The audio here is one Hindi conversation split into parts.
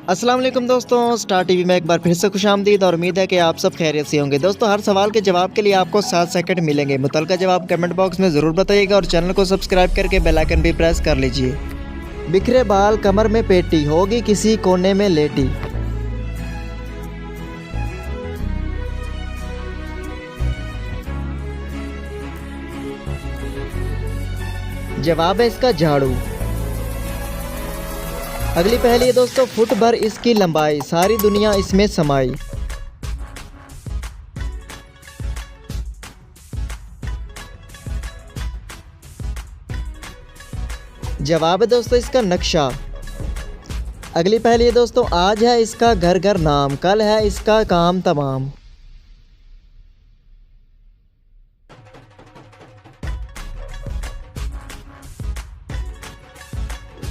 अस्सलाम वालेकुम दोस्तों, स्टार टीवी में एक बार फिर से खुशामदीद और उम्मीद है कि आप सब खैरियत से होंगे। दोस्तों, हर सवाल के जवाब के लिए आपको 7 सेकंड मिलेंगे। मुतलका जवाब कमेंट बॉक्स में ज़रूर बताइएगा और चैनल को सब्सक्राइब करके बेल आइकन भी प्रेस कर लीजिए। बिखरे बाल कमर में पेटी, होगी किसी कोने में लेटी। जवाब है इसका झाड़ू। अगली पहेली है दोस्तों, फुट भर इसकी लंबाई, सारी दुनिया इसमें समाई। जवाब है दोस्तों इसका नक्शा। अगली पहेली है दोस्तों, आज है इसका घर घर नाम, कल है इसका काम तमाम।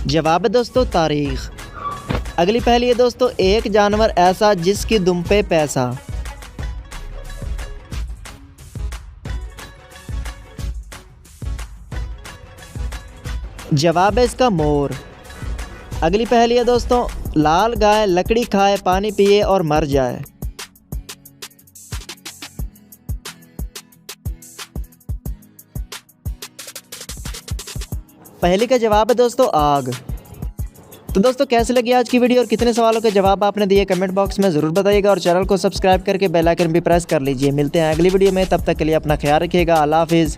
जवाब है दोस्तों तारीख। अगली पहेली है दोस्तों, एक जानवर ऐसा जिसकी दुम पे पैसा। जवाब है इसका मोर। अगली पहेली है दोस्तों, लाल गाय लकड़ी खाए, पानी पिए और मर जाए। पहली का जवाब है दोस्तों आग। तो दोस्तों, कैसे लगी आज की वीडियो और कितने सवालों के जवाब आपने दिए कमेंट बॉक्स में ज़रूर बताइएगा और चैनल को सब्सक्राइब करके बेल आइकन भी प्रेस कर लीजिए। मिलते हैं अगली वीडियो में, तब तक के लिए अपना ख्याल रखिएगा। अल्लाह हाफिज़।